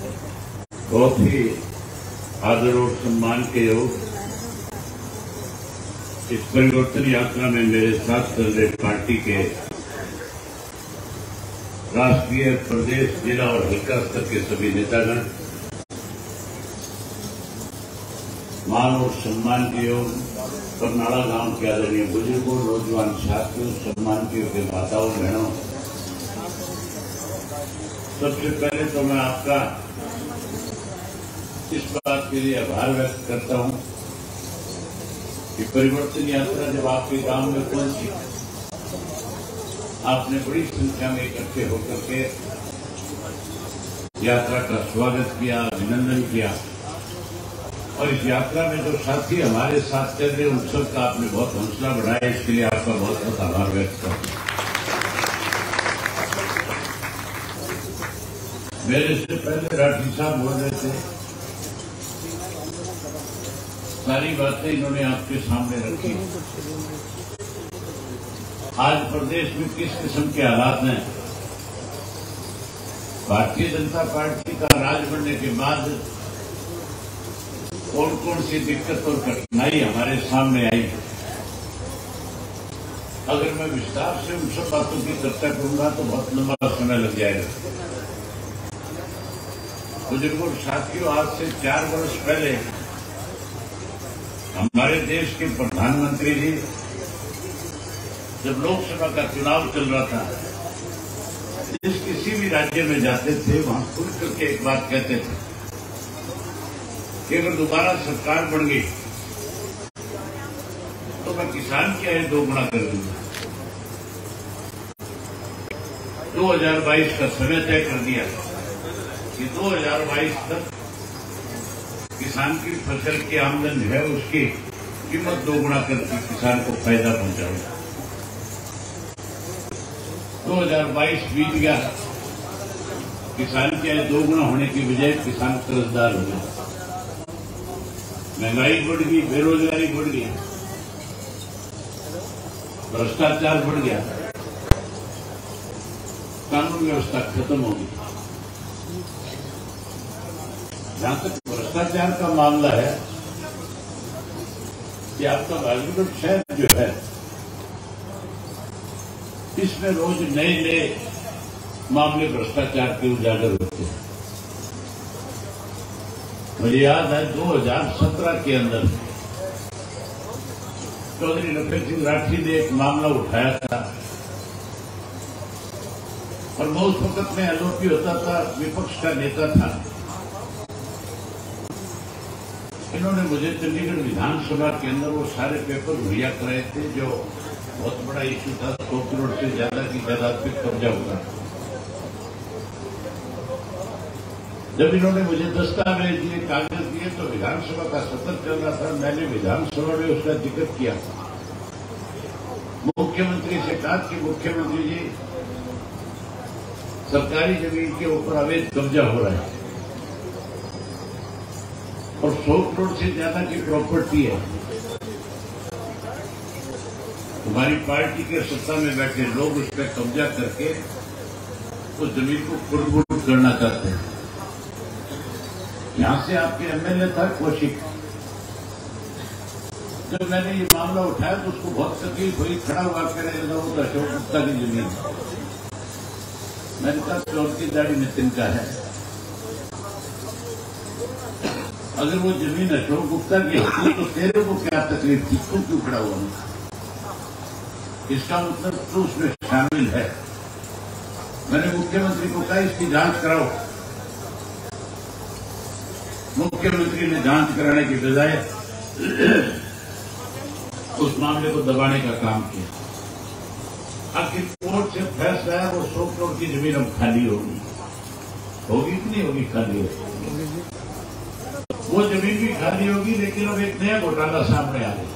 बहुत ही आदर और सम्मान के योग इस परिवर्तन यात्रा में मेरे साथ चल रहे पार्टी के राष्ट्रीय, प्रदेश, जिला और हल्का स्तर के सभी नेतागण, मान और सम्मान के योग करनाड़ा गांव के आदरणीय बुजुर्गों, नौजवान साथियों, सम्मान के योग्य माताओं, बहनों, सबसे पहले तो मैं आपका इस बात के लिए आभार व्यक्त करता हूं कि परिवर्तन यात्रा जब आपके गांव में पहुंची, आपने बड़ी संख्या में इकट्ठे होकर के यात्रा का स्वागत किया, अभिनंदन किया और इस यात्रा में जो साथी हमारे साथ चल रहे उन सबका आपने बहुत हौसला बढ़ाया। इसके लिए आपका बहुत बहुत आभार व्यक्त करता हूं। मेरे से पहले राठी साहब बोल रहे थे, सारी बातें इन्होंने आपके सामने रखी। आज प्रदेश में किस किस्म के हालात हैं, भारतीय जनता पार्टी का राज बनने के बाद कौन कौन सी दिक्कत और कठिनाई हमारे सामने आई, अगर मैं विस्तार से उन सब बातों की चर्चा करूंगा तो बहुत लंबा समय लग जाएगा। बुजुर्गों साथियों, आज से 4 वर्ष पहले हमारे देश के प्रधानमंत्री जी जब लोकसभा का चुनाव चल रहा था, जिस किसी भी राज्य में जाते थे वहां खुल करके एक बात कहते थे कि अगर दोबारा सरकार बन गई तो मैं किसान की आय 2 गुना कर दूंगा। 2022 का समय तय कर दिया कि 2022 तक किसान की फसल की आमदन है उसकी कीमत 2 गुना करके किसान को फायदा पहुंचाऊंगा। 2022 बीत गया, किसान की आय 2 गुना होने की बजाय किसान कर्जदार हो गया, महंगाई बढ़ गई, बेरोजगारी बढ़ गई, भ्रष्टाचार बढ़ गया, कानून व्यवस्था खत्म हो गई। जहां तक भ्रष्टाचार का मामला है कि आपका गाजीपुर शहर जो है, इसमें रोज नए नए मामले भ्रष्टाचार के उजागर होते हैं। मुझे याद है 2017 के अंदर चौधरी लखन सिंह राठी ने एक मामला उठाया था और मैं उस वक्त में एलओपी होता था, विपक्ष का नेता था। इन्होंने मुझे चंडीगढ़ विधानसभा के अंदर वो सारे पेपर मुहैया कराए थे जो बहुत बड़ा इश्यू था, 100 करोड़ से ज्यादा की जायदाद पे कब्जा हुआ। जब इन्होंने मुझे दस्तावेज दिए, कागज दिए, तो विधानसभा का सत्र चल रहा था, मैंने विधानसभा में उसका जिक्र किया। मुख्यमंत्री से कहा कि मुख्यमंत्री जी, सरकारी जमीन के ऊपर अवैध कब्जा हो रहा है और 100 करोड़ से ज्यादा की प्रॉपर्टी है। तुम्हारी पार्टी के सत्ता में बैठे लोग उस पर कब्जा करके उस जमीन को खुर्द करना चाहते हैं। यहां से आपके एमएलए था कौशिक, जब मैंने ये मामला उठाया तो उसको बहुत तकलीफ हुई, खड़ा हुआ करे वो तो अशोक गुप्ता की जमीन। मैंने कहा चोर की दाढ़ी नितिन का है, अगर वो जमीन अशोक गुप्ता की होती तो तेरे को क्या तकलीफ थी, तुम क्यों खड़ा हुआ? इसका मतलब तो उसमें शामिल है। मैंने मुख्यमंत्री को कहा इसकी जांच कराओ। मुख्यमंत्री ने जांच कराने की बजाय उस मामले को दबाने का काम किया। आखिर कोर्ट से फैसला है वो 100 करोड़ की जमीन अब खाली होगी कि नहीं होगी? खाली होगी। वो जमीन भी खाली होगी, लेकिन अब एक नया घोटाला सामने आ गया।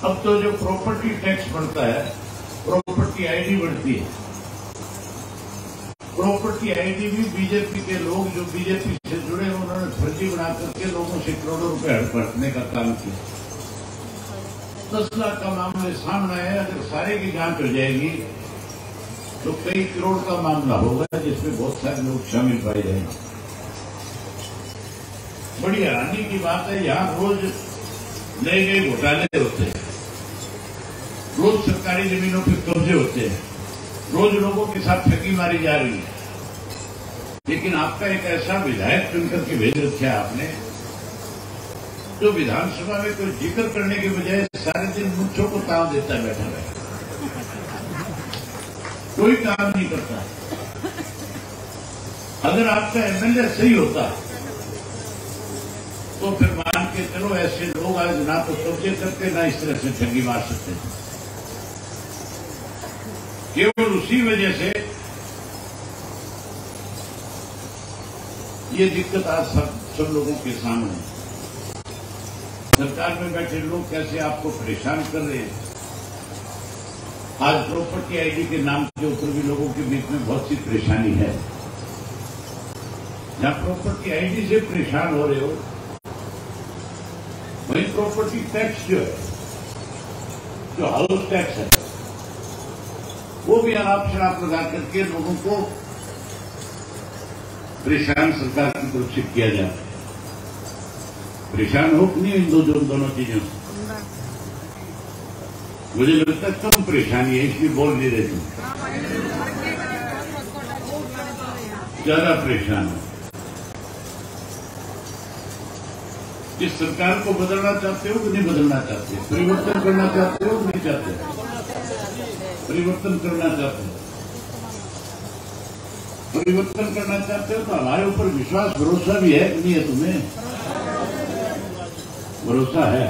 अब तो जो प्रॉपर्टी टैक्स बढ़ता है, प्रॉपर्टी आईडी बढ़ती है। प्रॉपर्टी आईडी भी बीजेपी के लोग जो बीजेपी से जुड़े हैं उन्होंने फर्जी बना करके लोगों से करोड़ों रुपए हड़पने का काम किया। 10 लाख का मामले सामने है, अगर सारे की जांच हो जाएगी तो कई करोड़ का मामला होगा जिसमें बहुत सारे लोग शामिल पाए जाएंगे। बड़ी हैरानी की बात है, यहां रोज नए नए घोटाले होते हैं, रोज सरकारी जमीनों पर कब्जे होते हैं, रोज लोगों के साथ ठगी मारी जा रही है। लेकिन आपका एक ऐसा विधायक चुनकर के भेज रखा है आपने, जो विधानसभा में कोई जिक्र करने के बजाय सारे दिन मुच्छों को ताव देता है, बैठा रहे, कोई काम नहीं करता। अगर आपका एमएलए सही होता तो फिर मान के चलो ऐसे लोग आज ना तो कब्जे करते ना इस तरह से ठगी मार सकते थे। केवल उसी वजह से ये दिक्कत आज सब लोगों के सामने है। सरकार में बैठे लोग कैसे आपको परेशान कर रहे हैं। आज प्रॉपर्टी आईडी के नाम के ऊपर भी लोगों के बीच में बहुत सी परेशानी है। जहां प्रॉपर्टी आईडी से परेशान हो रहे हो, वहीं प्रॉपर्टी टैक्स जो है, जो हाउस टैक्स है, वो भी अनाप शराब लगा करके लोगों को परेशान सरकार की तरफ से किया जाता है। परेशान हो कि नहीं इन दोनों चीजों से? मुझे लगता है कम परेशानी है, इसलिए बोल नहीं रहे थे, ज्यादा परेशान है। जिस सरकार को बदलना चाहते हो कि नहीं बदलना चाहते, परिवर्तन करना चाहते हो कि नहीं चाहते? परिवर्तन करना चाहते हो। परिवर्तन करना चाहते हो तो हमारे ऊपर विश्वास भरोसा भी है कि नहीं है? तुम्हें भरोसा है?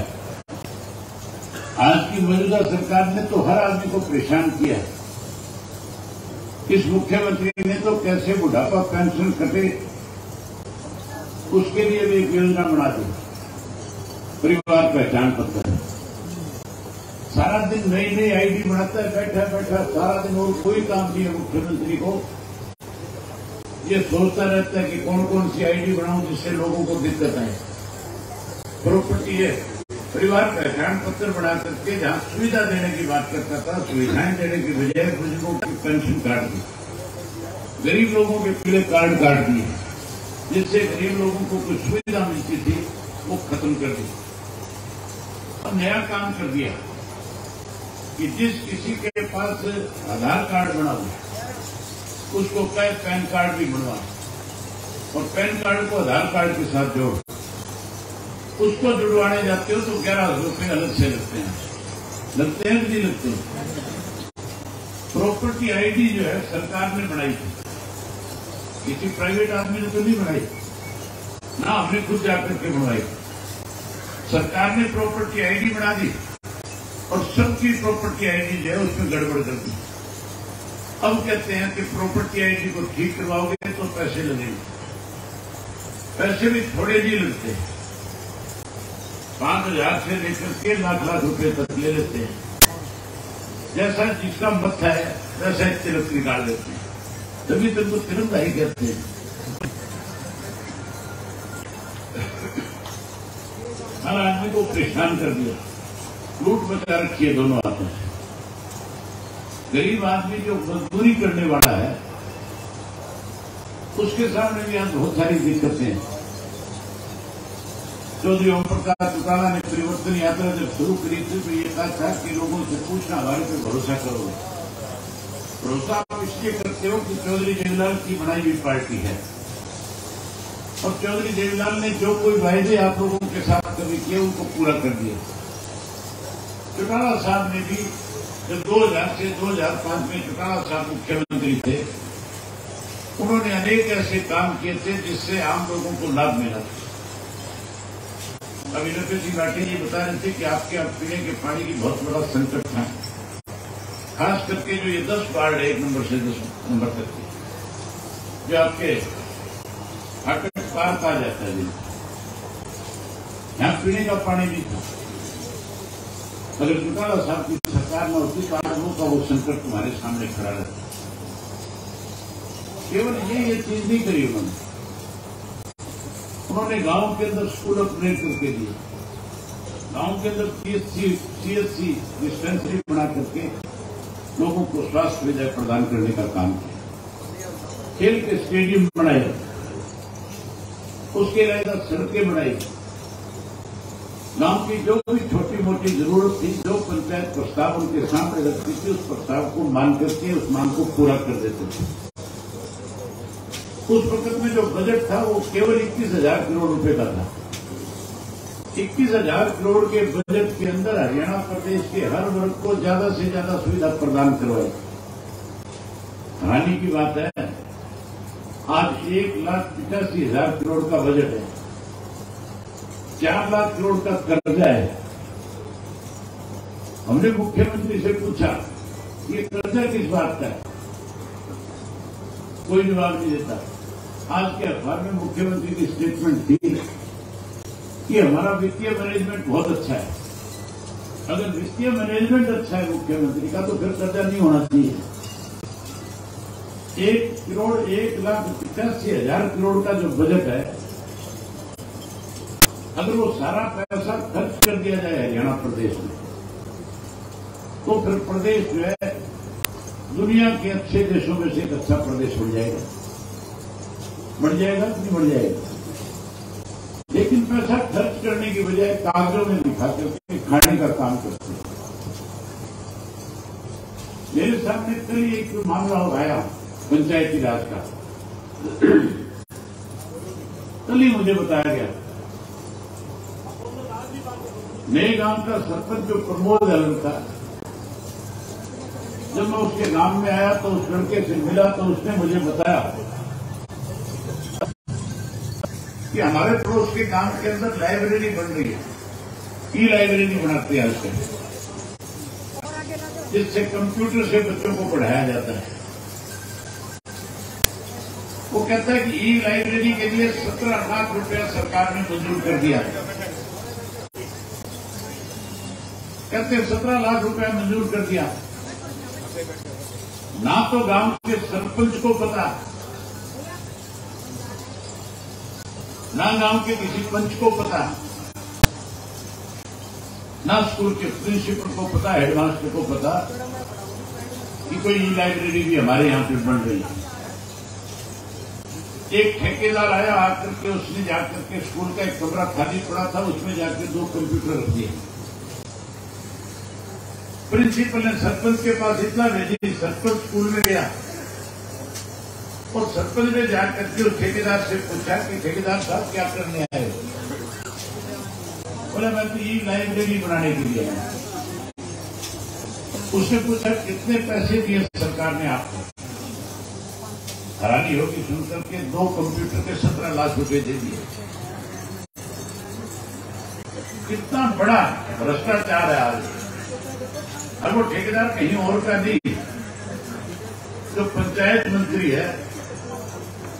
आज की मौजूदा सरकार ने तो हर आदमी को परेशान किया। इस मुख्यमंत्री ने तो कैसे बुढ़ापा पेंशन कटे उसके लिए भी एक योजना बना दी, परिवार पहचान पत्र। सारा दिन नई नई आईडी बनाता है, बैठा बैठा सारा दिन, और कोई काम नहीं है मुख्यमंत्री को। ये सोचता रहता है कि कौन कौन सी आईडी बनाऊं जिससे लोगों को दिक्कत आए। प्रॉपर्टी है, परिवार पहचान पत्र बना करके जहां सुविधा देने की बात करता था, सुविधाएं देने की बजाय बुजुर्गों की पेंशन काट दी, गरीब लोगों के पीले कार्ड काट दिए, जिससे गरीब लोगों को कुछ सुविधा मिलती थी वो खत्म कर दी। और नया काम कर दिया कि जिस किसी के पास आधार कार्ड बना हुआ उसको कहे पैन कार्ड भी बनवा, और पैन कार्ड को आधार कार्ड के साथ जोड़। उसको जुड़वाने जाते हो तो 11,000 रुपये अलग से लगते हैं कि नहीं लगते? प्रॉपर्टी आईडी जो है सरकार ने बनाई थी, किसी प्राइवेट आदमी ने तो नहीं बनाई ना, हमने खुद जाकर के बनवाई। सरकार ने प्रॉपर्टी आईडी बना दी और सबकी प्रॉपर्टी आईडी जो है उसमें गड़बड़ कर दी। अब कहते हैं कि प्रॉपर्टी आईडी को ठीक करवाओगे तो पैसे लगेंगे। पैसे भी थोड़े नहीं लगते, 5,000 से लेकर के लाख रुपए तक ले लेते हैं। जैसा जिसका मत है वैसा ही तिलक निकाल लेते हैं, तभी तक तो तिरंगा ही कहते हैं। हर आदमी को परेशान कर दिया, लूट मचा रखी है दोनों हाथों से। गरीब आदमी जो मजदूरी करने वाला है उसके सामने भी आज बहुत सारी दिक्कतें हैं। चौधरी ओम प्रकाश चौटाला ने परिवर्तन यात्रा जब शुरू करी थी तो ये कहा था कि लोगों से पूछना हमारे पे भरोसा करो। भरोसा आप इसलिए करते हो कि चौधरी देवीलाल की बनाई हुई पार्टी है, और चौधरी देवीलाल ने जो कोई वायदे आप लोगों के साथ कभी किए उनको पूरा कर दिया। चौटाला साहब ने भी जब 2000 से 2005 में चौटाला साहब मुख्यमंत्री थे, उन्होंने अनेक ऐसे काम किए थे जिससे आम लोगों को लाभ मिला। अभी नफे सिंह राठी जी बता रहे थे कि आपके अब पीने के पानी की बहुत बड़ा संकट था, खास करके जो ये 10 वार्ड है 1 नंबर से 10 नंबर तक के, जो आपके हाटक पार कहा जाता है, यहां पीने का पानी नहीं था। अगर चौटाला साहब की सरकार में होती तो आज का वो संकट तुम्हारे सामने खड़ा रहता। केवल ये चीज नहीं करी उन्होंने गांव के अंदर स्कूल अपग्रेड करके दिए, गांव के अंदर सीएचसी डिस्पेंसरी बना करके लोगों को स्वास्थ्य सुविधा प्रदान करने का काम किया। खेल के स्टेडियम बनाए, उसके अलावा सड़कें बनाई, गांव की जो भी छोटी मोटी जरूरत थी, जो पंचायत प्रस्ताव उनके सामने रखती थी, उस प्रस्ताव को मान करके उस मांग को पूरा कर देते थे। उस वक्त में जो बजट था वो केवल 21,000 करोड़ रुपए का था। 21,000 करोड़ के बजट के अंदर हरियाणा प्रदेश के हर वर्ग को ज्यादा से ज्यादा सुविधा प्रदान करवाई। हैरानी की बात है, आज 1,85,000 करोड़ का बजट है, 4 लाख करोड़ का कर्जा है। हमने मुख्यमंत्री से पूछा ये कर्जा किस बात का है, कोई जवाब नहीं देता। आज के अखबार में मुख्यमंत्री की स्टेटमेंट थी कि हमारा वित्तीय मैनेजमेंट बहुत अच्छा है। अगर वित्तीय मैनेजमेंट अच्छा है मुख्यमंत्री का तो फिर कर्जा नहीं होना चाहिए। 1,85,000 करोड़ का जो बजट है, अगर वो सारा पैसा खर्च कर दिया जाए हरियाणा प्रदेश में, तो फिर प्रदेश जो है दुनिया के अच्छे देशों में से एक अच्छा प्रदेश बन जाएगा। बढ़ जाएगा कि नहीं बढ़ जाएगा? लेकिन पैसा खर्च करने की बजाय कागजों में दिखा करके खाने का काम करते हैं। मेरे सामने कल ही एक मामला उठाया पंचायती राज का। कल ही मुझे बताया गया, नए गांव का सरपंच जो प्रमोद अलग था, जब मैं उसके गांव में आया तो उस लड़के से मिला तो उसने मुझे बताया कि हमारे पड़ोस के गांव के अंदर लाइब्रेरी बन रही है, ई लाइब्रेरी बनाते हैं आजकल, जिससे कंप्यूटर से बच्चों को पढ़ाया जाता है। वो कहता है कि ई लाइब्रेरी के लिए 17 लाख रुपया सरकार ने मंजूर कर दिया। कहते 17 लाख रुपया मंजूर कर दिया। ना तो गांव के सरपंच को पता, ना गांव के किसी पंच को पता, ना स्कूल के प्रिंसिपल को पता, हेडमास्टर को पता कि कोई ई लाइब्रेरी भी हमारे यहां पे बन रही है। एक ठेकेदार आया, आकर के उसने जाकर के स्कूल का एक कमरा खाली पड़ा था, उसमें जाकर 2 कंप्यूटर रख दिए। प्रिंसिपल ने सरपंच के पास इतना भेजी, सरपंच स्कूल में गया और सरपंच ने जाकर के उस ठेकेदार से पूछा कि ठेकेदार साहब क्या करने आए? बोला मैं तो ई लाइब्रेरी बनाने के लिए आया। उसने पूछा कितने पैसे दिए सरकार ने आपको? हैरानी होगी सुनकर के 2 कंप्यूटर के 17 लाख रुपए दे दिए। कितना बड़ा भ्रष्टाचार है आज। और वो ठेकेदार कहीं और का नहीं, जो पंचायत मंत्री है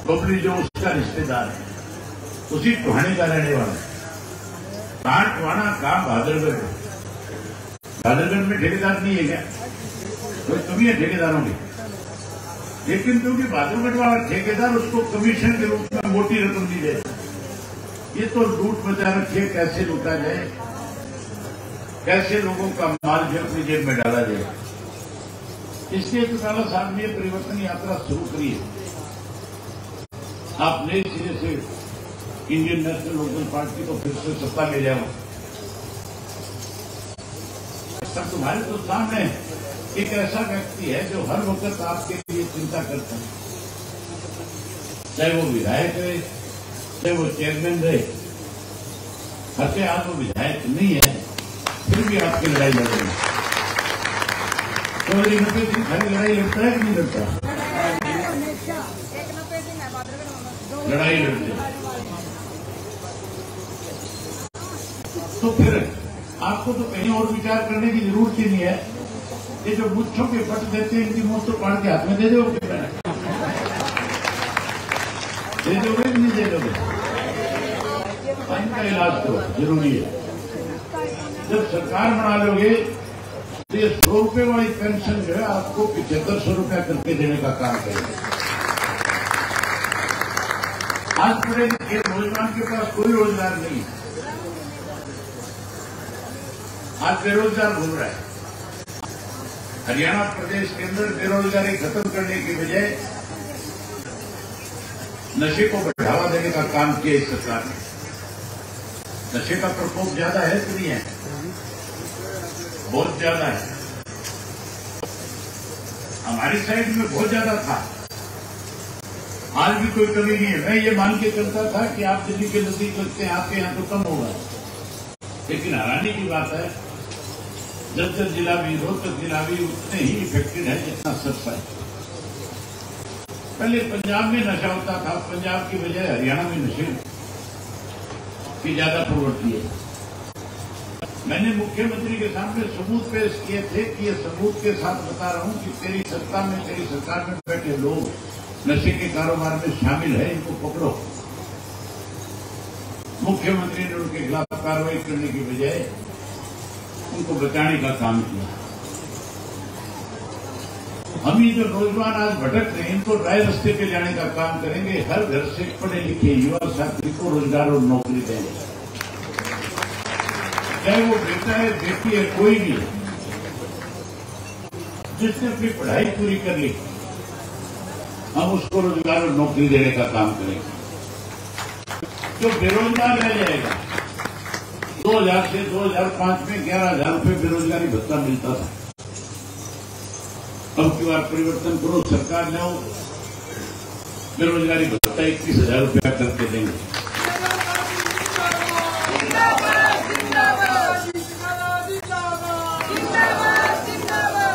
बबली, जो उसका रिश्तेदार है, उसी टोहाने का रहने वाला है। कहां टोहाना, कहां भादरगढ़। भादरगढ़ में ठेकेदार नहीं है क्या? कोई कमी है ठेकेदारों की? लेकिन क्योंकि भादरगढ़ वाला ठेकेदार उसको कमीशन के रूप में मोटी रकम दी जाए। ये तो लूट मचा रखी है, कैसे लूटा जाए, कैसे लोगों का माल जो अपनी जेब में डाला जाए। इसलिए तो काला साहब ने परिवर्तन यात्रा शुरू करी है। आप नए सिरे से इंडियन नेशनल लोकल पार्टी को फिर से सत्ता ले जाओ। सब तुम्हारे तो सामने एक ऐसा व्यक्ति है जो हर वक्त आपके लिए चिंता करता है, चाहे वो विधायक रहे, चाहे वो चेयरमैन रहे। हर आज वो विधायक नहीं है, फिर भी आपकी लड़ाई लड़ रही है। तो 90 दिन खाली लड़ाई लड़ता है कि नहीं लड़ता? लड़ाई लड़ते हैं। तो फिर आपको तो कहीं और विचार करने की जरूरत ही नहीं है। ये जो मुच्छों के फट देते हैं, इनकी मुझ तो पाड़ के हाथ में दे दोगे, दे दोगे कि नहीं दे दोगे? इनका इलाज तो जरूरी है। जब सरकार बना लोगे तो ये 100 रुपये वाली पेंशन जो है आपको 7500 रुपया करके देने का काम करेगा। आज पढ़े लिखे नौजवान के पास कोई रोजगार नहीं, आज बेरोजगार घूम रहा है। हरियाणा प्रदेश के अंदर बेरोजगारी खत्म करने की बजाय नशे को बढ़ावा देने का काम किया इस सरकार ने। नशे का प्रकोप ज्यादा है कि नहीं है? बहुत ज्यादा है। हमारी साइड में बहुत ज्यादा था, आज भी कोई कमी नहीं है। मैं ये मान के चलता था कि आप दिल्ली के नजदीक लगते हैं, आपके यहां तो कम होगा, लेकिन हैरानी की बात है जब जिला भी रोहतक जिला भी उतने ही इफेक्टेड है जितना सस्ता है। पहले पंजाब में नशा होता था, पंजाब की बजाय हरियाणा में नशे की ज्यादा प्रवृत्ति है। मैंने मुख्यमंत्री के सामने सबूत पेश किए थे कि ये सबूत के साथ बता रहा हूं कि तेरी सत्ता में, तेरी सरकार में बैठे लोग नशे के कारोबार में शामिल है, इनको पकड़ो। मुख्यमंत्री ने उनके खिलाफ कार्रवाई करने की बजाय उनको बचाने का काम किया। हम ये जो नौजवान आज भटक रहे हैं, इनको राय रास्ते पे जाने का काम करेंगे। हर घर से पढ़े लिखे युवा छात्री को रोजगार और नौकरी देंगे, चाहे वो बेटा है, बेटी है, कोई भी है। जिसने अपनी पढ़ाई पूरी कर ली, हम उसको रोजगार और नौकरी देने का काम करेंगे। जो बेरोजगार रह जाएगा, 2000 से 2005 में 11,000 रुपये बेरोजगारी भत्ता मिलता था। अब की बार परिवर्तन करो, सरकार लाओ, बेरोजगारी भत्ता 21,000 रुपया करके देंगे।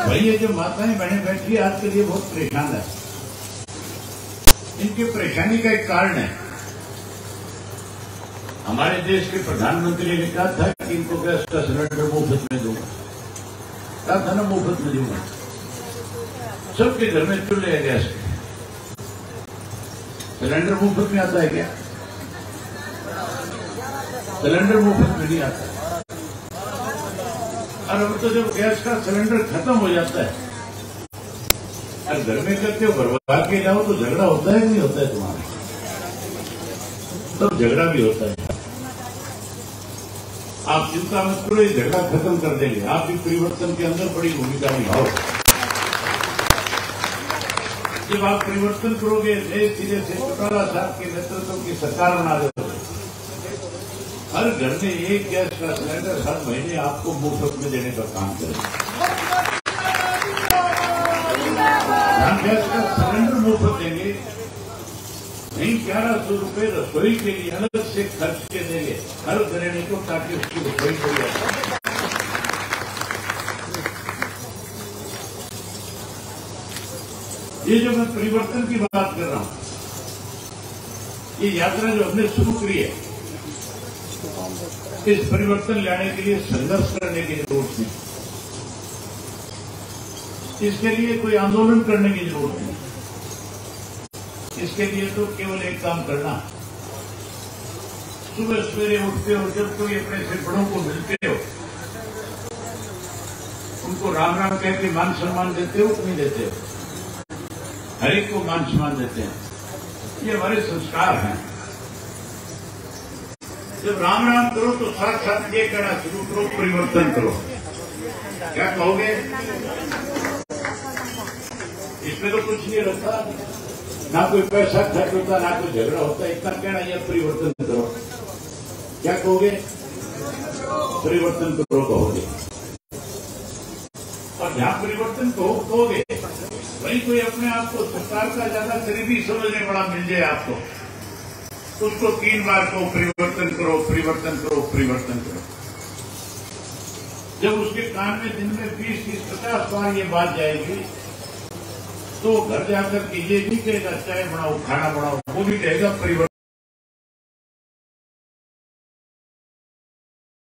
भाई ये जो माताएं बहनें बैठी आज के लिए बहुत परेशान है। इनकी परेशानी का एक कारण है, हमारे देश के प्रधानमंत्री ने कहा था कि इनको गैस का सिलेंडर मुफ्त में दूंगा, कहा था ना मुफ्त में दूंगा। सबके घर में चूल्हे है, गैस के सिलेंडर मुफ्त में आता है क्या? सिलेंडर मुफ्त में नहीं आता। और अब तो जब गैस का सिलेंडर खत्म हो जाता है और घर में करते हो भरवा के जाओ तो झगड़ा होता है कि नहीं होता है तुम्हारा? तब झगड़ा भी होता है। आप चिंता मत करो, ये झगड़ा खत्म कर देंगे। आप भी परिवर्तन के अंदर बड़ी भूमिका निभाओ। जब आप परिवर्तन करोगे, नए सिरे से चौटाला साहब के नेतृत्व की सरकार बना दोगे, हर घर में एक गैस का सिलेंडर हर महीने आपको मुफ्त में देने का काम करेंगे। हम गैस का सिलेंडर मुफ्त देंगे, नहीं 1100 रुपये रसोई के लिए अलग से खर्च के देंगे हर गृहिणी को, ताकि उसकी रसोई हो जाए। ये जो मैं परिवर्तन की बात कर रहा हूं, ये यात्रा जो हमने शुरू करी है, इस परिवर्तन लाने के लिए संघर्ष करने की जरूरत नहीं, इसके लिए कोई आंदोलन करने की जरूरत नहीं। इसके लिए तो केवल एक काम करना, सुबह सवेरे उठते हो, जब कोई अपने से बड़ों को मिलते हो, उनको राम राम कह के मान सम्मान देते हो कि नहीं देते हो? हर एक को मान सम्मान देते हैं, ये हमारे संस्कार हैं। जब राम राम करो तो साथ साथ ये कहना शुरू करो, परिवर्तन करो। क्या कहोगे? इसमें तो कुछ नहीं रहता, ना कोई पैसा खर्च होता, ना कोई झगड़ा होता, इतना कहना यह परिवर्तन करो। क्या कहोगे? परिवर्तन करो कहोगे। और जहां परिवर्तन कहोगे, वहीं कोई अपने आप को सरकार का ज्यादा करीबी समझने वाला मिल जाए आपको, उसको 3 बार को परिवर्तन करो, परिवर्तन करो, परिवर्तन करो। जब उसके कान में दिन में 20, 30, 50 बार ये बात जाएगी, तो घर जाकर के ये भी कहेगा चाय बनाओ, खाना बनाओ, वो भी कहेगा परिवर्तन।